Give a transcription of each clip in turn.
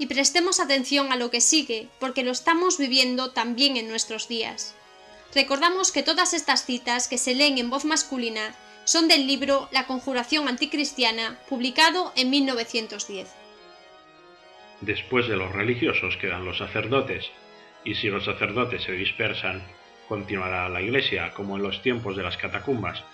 Y prestemos atención a lo que sigue, porque lo estamos viviendo también en nuestros días. Recordamos que todas estas citas que se leen en voz masculina son del libro La conjuración anticristiana, publicado en 1910. Después de los religiosos quedan los sacerdotes, y si los sacerdotes se dispersan, continuará la Iglesia como en los tiempos de las catacumbas,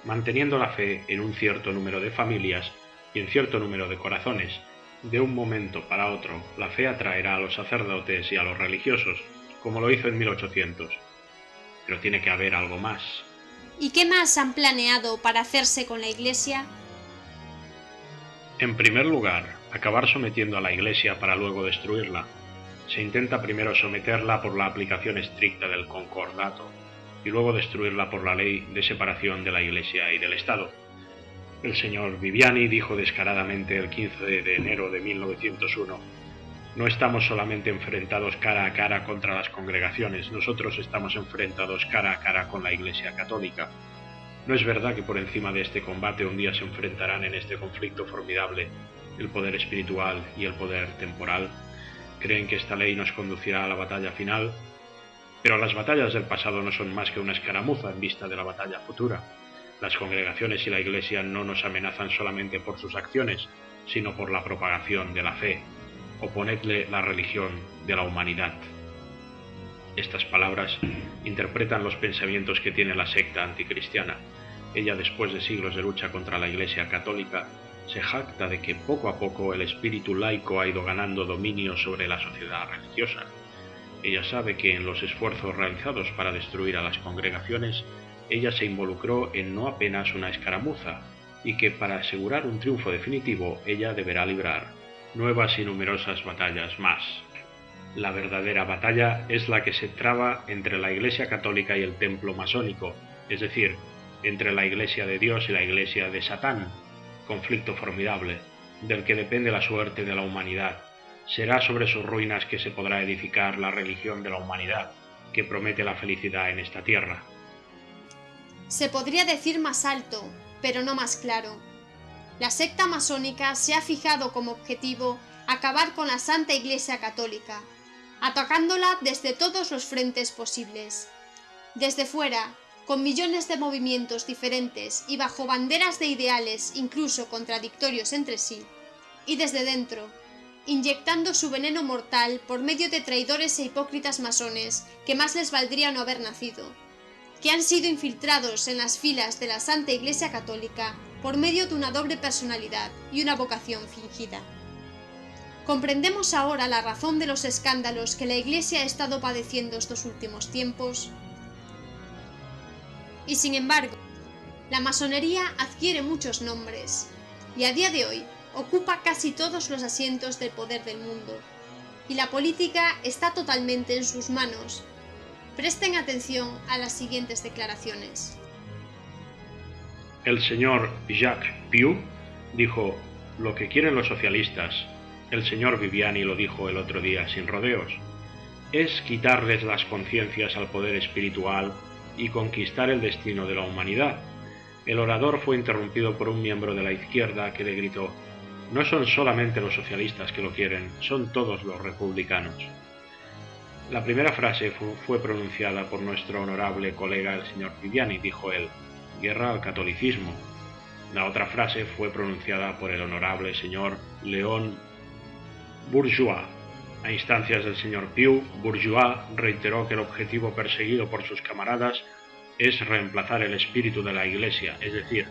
manteniendo la fe en un cierto número de familias y en cierto número de corazones. De un momento para otro, la fe atraerá a los sacerdotes y a los religiosos, como lo hizo en 1800. Pero tiene que haber algo más. ¿Y qué más han planeado para hacerse con la Iglesia? En primer lugar, acabar sometiendo a la Iglesia para luego destruirla. Se intenta primero someterla por la aplicación estricta del concordato y luego destruirla por la ley de separación de la Iglesia y del Estado. El señor Viviani dijo descaradamente el 15 de enero de 1901: no estamos solamente enfrentados cara a cara contra las congregaciones, nosotros estamos enfrentados cara a cara con la Iglesia Católica. ¿No es verdad que por encima de este combate un día se enfrentarán en este conflicto formidable el poder espiritual y el poder temporal? ¿Creen que esta ley nos conducirá a la batalla final? Pero las batallas del pasado no son más que una escaramuza en vista de la batalla futura. Las congregaciones y la Iglesia no nos amenazan solamente por sus acciones, sino por la propagación de la fe. Oponedle la religión de la humanidad. Estas palabras interpretan los pensamientos que tiene la secta anticristiana. Ella, después de siglos de lucha contra la Iglesia Católica, se jacta de que poco a poco el espíritu laico ha ido ganando dominio sobre la sociedad religiosa. Ella sabe que en los esfuerzos realizados para destruir a las congregaciones, ella se involucró en no apenas una escaramuza, y que para asegurar un triunfo definitivo ella deberá librar nuevas y numerosas batallas más. La verdadera batalla es la que se traba entre la Iglesia Católica y el templo masónico, es decir, entre la Iglesia de Dios y la Iglesia de Satán. Conflicto formidable, del que depende la suerte de la humanidad. Será sobre sus ruinas que se podrá edificar la religión de la humanidad, que promete la felicidad en esta tierra. Se podría decir más alto, pero no más claro. La secta masónica se ha fijado como objetivo acabar con la Santa Iglesia Católica, atacándola desde todos los frentes posibles. Desde fuera, con millones de movimientos diferentes y bajo banderas de ideales incluso contradictorios entre sí, y desde dentro, inyectando su veneno mortal por medio de traidores e hipócritas masones que más les valdría no haber nacido, que han sido infiltrados en las filas de la Santa Iglesia Católica por medio de una doble personalidad y una vocación fingida. ¿Comprendemos ahora la razón de los escándalos que la Iglesia ha estado padeciendo estos últimos tiempos? Y sin embargo, la masonería adquiere muchos nombres, y a día de hoy ocupa casi todos los asientos del poder del mundo, y la política está totalmente en sus manos. Presten atención a las siguientes declaraciones. El señor Jacques Piu dijo: lo que quieren los socialistas, el señor Viviani lo dijo el otro día sin rodeos, es quitarles las conciencias al poder espiritual y conquistar el destino de la humanidad. El orador fue interrumpido por un miembro de la izquierda que le gritó: no son solamente los socialistas que lo quieren, son todos los republicanos. La primera frase fue pronunciada por nuestro honorable colega el señor Viviani, dijo él: guerra al catolicismo. La otra frase fue pronunciada por el honorable señor Léon Bourgeois. A instancias del señor Piu, Bourgeois reiteró que el objetivo perseguido por sus camaradas es reemplazar el espíritu de la Iglesia, es decir,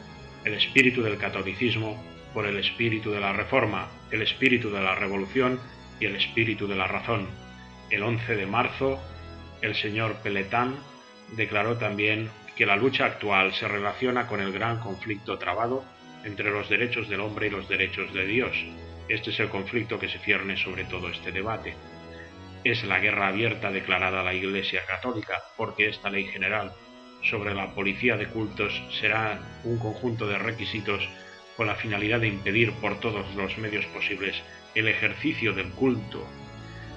el espíritu del catolicismo, por el espíritu de la Reforma, el espíritu de la Revolución y el espíritu de la razón. El 11 de marzo, el señor Pelletan declaró también que la lucha actual se relaciona con el gran conflicto trabado entre los derechos del hombre y los derechos de Dios. Este es el conflicto que se cierne sobre todo este debate. Es la guerra abierta declarada a la Iglesia Católica, porque esta ley general sobre la policía de cultos será un conjunto de requisitos con la finalidad de impedir por todos los medios posibles el ejercicio del culto.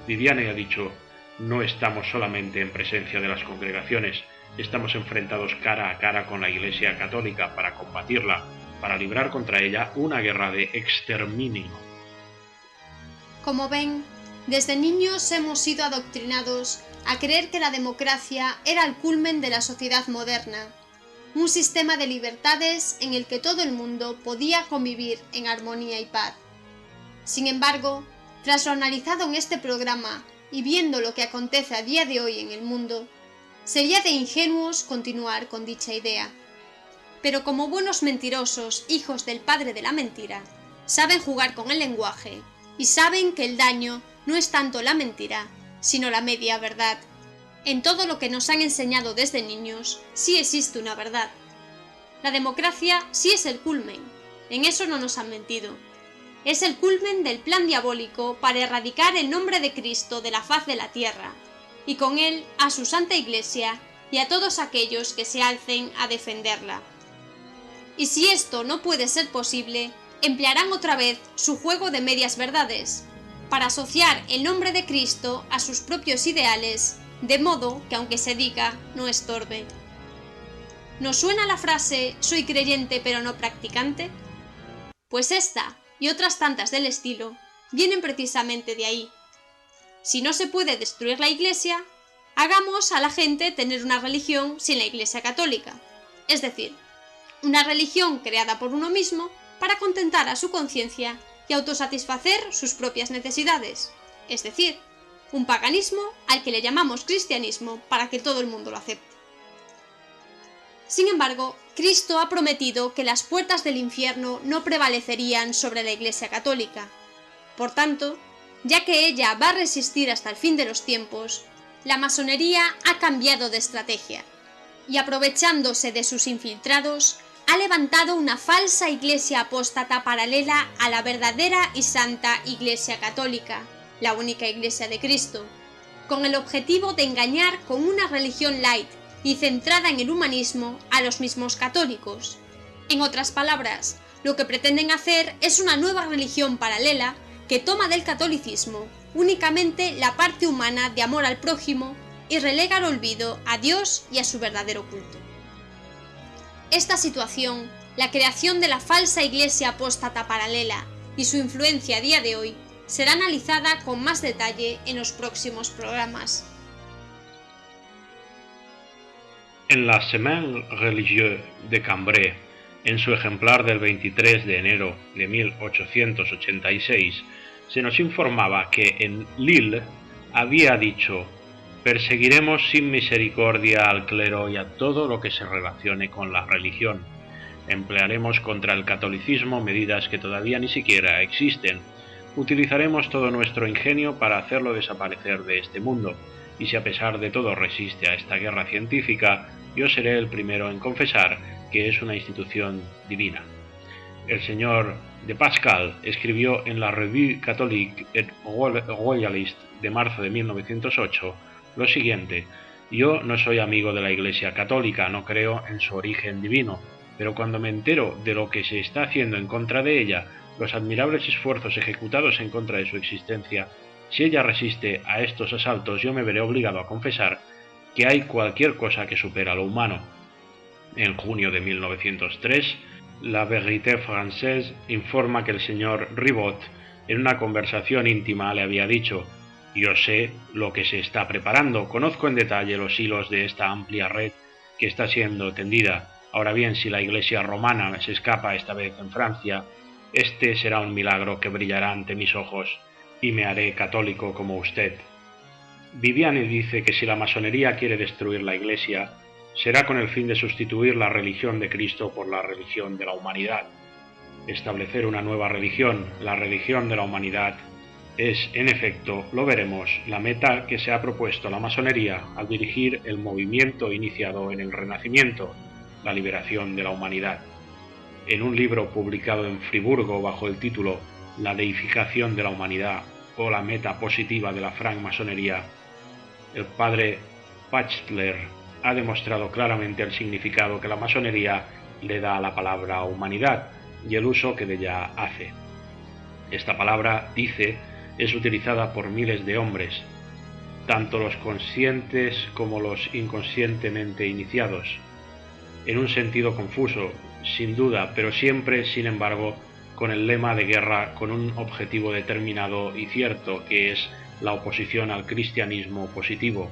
Viviani ha dicho: no estamos solamente en presencia de las congregaciones, estamos enfrentados cara a cara con la Iglesia Católica para combatirla, para librar contra ella una guerra de exterminio. Como ven, Desde niños hemos sido adoctrinados a creer que la democracia era el culmen de la sociedad moderna, un sistema de libertades en el que todo el mundo podía convivir en armonía y paz. Sin embargo, tras lo analizado en este programa y viendo lo que acontece a día de hoy en el mundo, sería de ingenuos continuar con dicha idea. Pero como buenos mentirosos, hijos del padre de la mentira, saben jugar con el lenguaje y saben que el daño no es tanto la mentira, sino la media verdad. En todo lo que nos han enseñado desde niños, sí existe una verdad. La democracia sí es el culmen, en eso no nos han mentido. Es el culmen del plan diabólico para erradicar el nombre de Cristo de la faz de la tierra, y con él a su Santa Iglesia y a todos aquellos que se alcen a defenderla. Y si esto no puede ser posible, emplearán otra vez su juego de medias verdades, para asociar el nombre de Cristo a sus propios ideales, de modo que aunque se diga, no estorbe. ¿Nos suena la frase «soy creyente pero no practicante»? Pues esta y otras tantas del estilo vienen precisamente de ahí. Si no se puede destruir la Iglesia, hagamos a la gente tener una religión sin la Iglesia católica, es decir, una religión creada por uno mismo para contentar a su conciencia y autosatisfacer sus propias necesidades, es decir, un paganismo al que le llamamos cristianismo para que todo el mundo lo acepte. Sin embargo, Cristo ha prometido que las puertas del infierno no prevalecerían sobre la Iglesia católica. Por tanto, ya que ella va a resistir hasta el fin de los tiempos, la masonería ha cambiado de estrategia y, aprovechándose de sus infiltrados, ha levantado una falsa iglesia apóstata paralela a la verdadera y santa Iglesia católica, la única Iglesia de Cristo, con el objetivo de engañar con una religión light y centrada en el humanismo a los mismos católicos. En otras palabras, lo que pretenden hacer es una nueva religión paralela que toma del catolicismo únicamente la parte humana de amor al prójimo y relega al olvido a Dios y a su verdadero culto. Esta situación, la creación de la falsa iglesia apóstata paralela y su influencia a día de hoy, será analizada con más detalle en los próximos programas. En la Semaine religieuse de Cambrai, en su ejemplar del 23 de enero de 1886, se nos informaba que en Lille había dicho: «Perseguiremos sin misericordia al clero y a todo lo que se relacione con la religión. Emplearemos contra el catolicismo medidas que todavía ni siquiera existen. Utilizaremos todo nuestro ingenio para hacerlo desaparecer de este mundo, y si a pesar de todo resiste a esta guerra científica, yo seré el primero en confesar que es una institución divina». El señor de Pascal escribió en la Revue Catholique et Royaliste de marzo de 1908 lo siguiente: «Yo no soy amigo de la Iglesia católica, no creo en su origen divino, pero cuando me entero de lo que se está haciendo en contra de ella, los admirables esfuerzos ejecutados en contra de su existencia, si ella resiste a estos asaltos, yo me veré obligado a confesar que hay cualquier cosa que supera lo humano». En junio de 1903, La Vérité Française informa que el señor Ribot, en una conversación íntima, le había dicho: «Yo sé lo que se está preparando, conozco en detalle los hilos de esta amplia red que está siendo tendida. Ahora bien, si la Iglesia romana se escapa esta vez en Francia, este será un milagro que brillará ante mis ojos, y me haré católico como usted». Viviani dice que si la masonería quiere destruir la Iglesia, será con el fin de sustituir la religión de Cristo por la religión de la humanidad. Establecer una nueva religión, la religión de la humanidad, es, en efecto, lo veremos, la meta que se ha propuesto la masonería al dirigir el movimiento iniciado en el Renacimiento, la liberación de la humanidad. En un libro publicado en Friburgo bajo el título La deificación de la humanidad o la meta positiva de la francmasonería, el padre Pachtler ha demostrado claramente el significado que la masonería le da a la palabra humanidad y el uso que de ella hace. Esta palabra, dice, es utilizada por miles de hombres, tanto los conscientes como los inconscientemente iniciados, en un sentido confuso, sin duda, pero siempre, sin embargo, con el lema de guerra, con un objetivo determinado y cierto, que es la oposición al cristianismo positivo.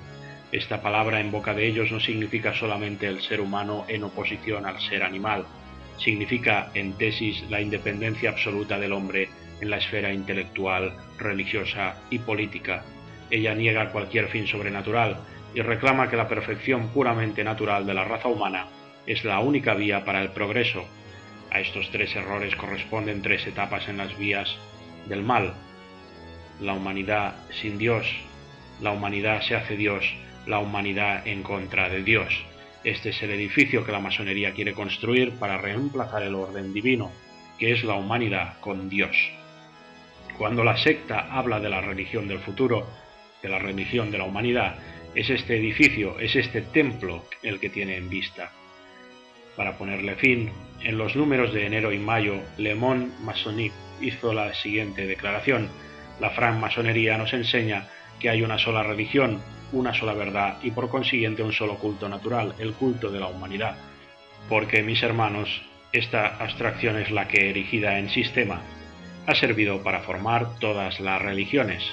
Esta palabra en boca de ellos no significa solamente el ser humano en oposición al ser animal, significa en tesis la independencia absoluta del hombre en la esfera intelectual, religiosa y política. Ella niega cualquier fin sobrenatural y reclama que la perfección puramente natural de la raza humana es la única vía para el progreso. A estos tres errores corresponden tres etapas en las vías del mal: la humanidad sin Dios, la humanidad se hace Dios, la humanidad en contra de Dios. Este es el edificio que la masonería quiere construir para reemplazar el orden divino, que es la humanidad con Dios. Cuando la secta habla de la religión del futuro, de la religión de la humanidad, es este edificio, es este templo el que tiene en vista. Para ponerle fin, en los números de enero y mayo, Le Monde Maçonnique hizo la siguiente declaración: la francmasonería nos enseña que hay una sola religión, una sola verdad y por consiguiente un solo culto natural, el culto de la humanidad. Porque, mis hermanos, esta abstracción es la que, erigida en sistema, ha servido para formar todas las religiones.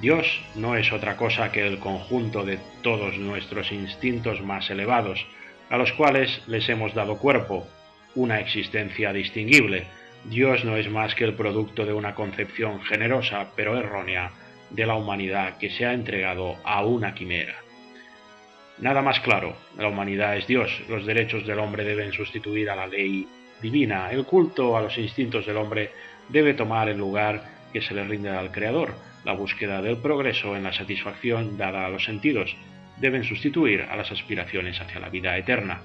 Dios no es otra cosa que el conjunto de todos nuestros instintos más elevados, a los cuales les hemos dado cuerpo, una existencia distinguible. Dios no es más que el producto de una concepción generosa pero errónea de la humanidad que se ha entregado a una quimera. Nada más claro, la humanidad es Dios, los derechos del hombre deben sustituir a la ley divina, el culto a los instintos del hombre debe tomar el lugar que se le rinde al Creador, la búsqueda del progreso en la satisfacción dada a los sentidos deben sustituir a las aspiraciones hacia la vida eterna.